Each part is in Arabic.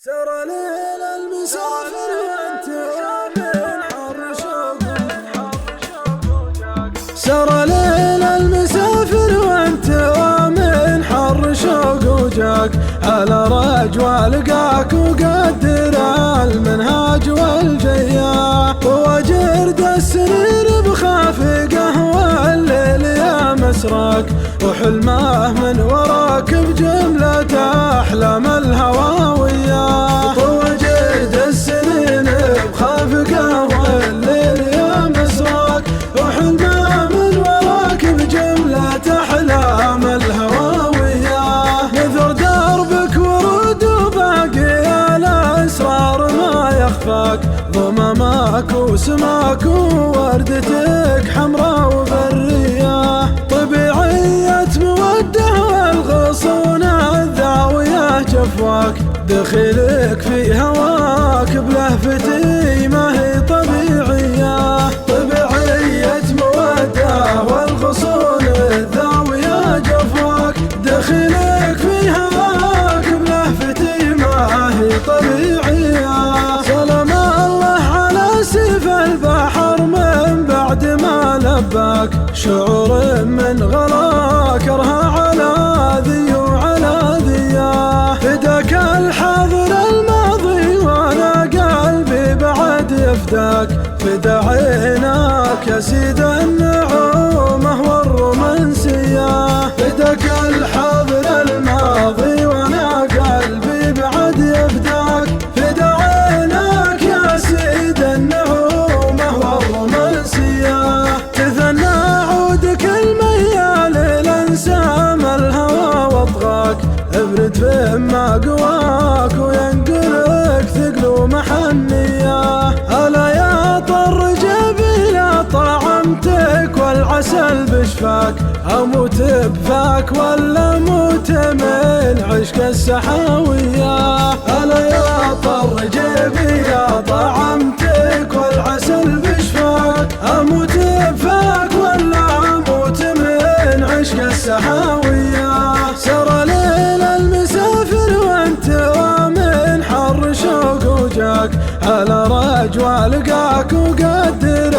سرى ليل المسافر وانت ومن حر شوقك. سرى ليل المسافر وانت ومن حر شوقك. على رجوى لقاك وقدر المنهاج والجياح. وجرد السرير بخافقه والليل يا مسرك. وحلمه من وراك بجملة أحلام الهوى وياه. وجرد السنين بخافقه والليل يا مسرك. وحلمه من وراك بجملة أحلام الهوى وياه. نذر دربك ورود وباقي الأسرار ما يخفاك. ضمامك وسماك ووردتك حمراء وبرية. طبيعية مودة والغصون الذاوية جفواك. دخيلك في هواك بلهفتي ما هي طبيعية. طبيعية مودة والغصون الذاوية جفواك. دخيلك في هواك بلهفتي ما هي طبيعية. سلام الله على سيف البحر من بعد ما لباك. شعور من غلاك ارهى على ذي وعلى ذياه. فداك الحاضر الماضي وانا قلبي بعد يفداك. فدا عيناك يا سيد النعومة والرومانسية. فداك الحاضر الماضي وانا قلبي بعد يفداك. فدا عيناك يا سيد النعومة والرومانسية. تثنى عودك الميال لانسام الهوى واطغاك. ابرد فيما قواك وينقلك ثقل ومحنية. ألا يا طر جبيل طعمتك والعسل بشفاك. أموت بفاك ولا موت من عشق السحاوية. ألا يا طر جبيل طعمتك والعسل بشفاك. أموت بفاك ولا أموت من عشق السحاوية. سرى ليل المسافر وانت ومن حر شوقك. على رجوى لقاك وقدر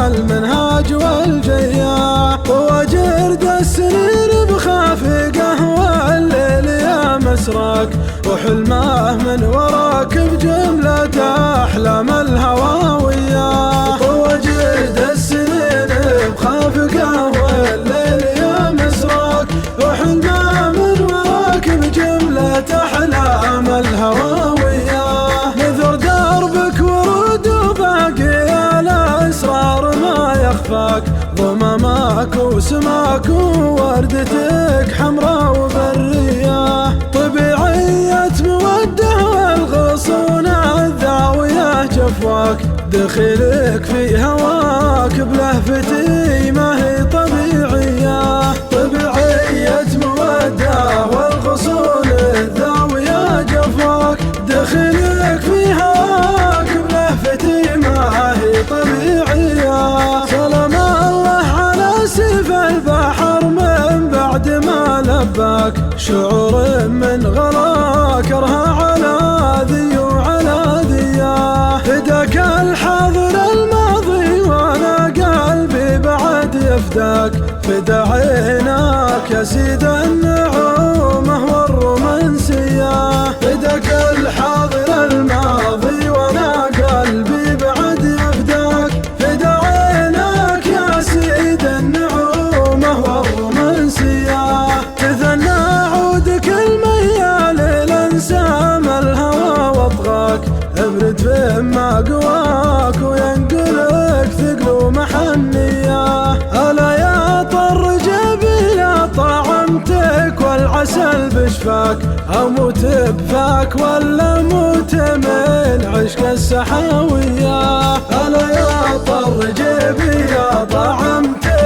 المنهاج والجياح. وجرد السرير بخافقه والليل يا مسرك. وحلمه من وراك بجملة أحلام الهوى وياه. وجرد السنين بخافقه والليل يا مسرك. وحلمه من وراك بجملة أحلام الهوى وياه. نذر دربك ورود وباقي الأسرار ما يخفاك. ضمامك وسماك ووردتك حمراء وبرية. طبيعية مودة والغصون الذاوية جفواك. دخيلك في هواك بلهفتي ما هي طبيعية. طبيعية مودة والغصون الذاوية جفواك. دخيلك في هواك بلهفتي ما هي طبيعية. سلام الله على سيف البحر من بعد ما لباك. شعور من غلاك ارهى على ذي وعلى ذياه. فداك الحاضر الماضي وانا قلبي بعد يفداك. فدا عيناك يا سيد النعومة والرومانسية. فداك الحاضر الماضي وانا قلبي بعد يفداك. فدا عيناك يا سيد النعومة والرومانسية. تثنى عودك الميال لانسام الهوى واطغاك. ابرد فيما قواك وينقلك ثقل ومحنية. ألا يا طر جبيل طعمتك والعسل بشفاك. أموت بفاك ولا موت من عشق السحاوية. ألا يا طر جبيل طعمتك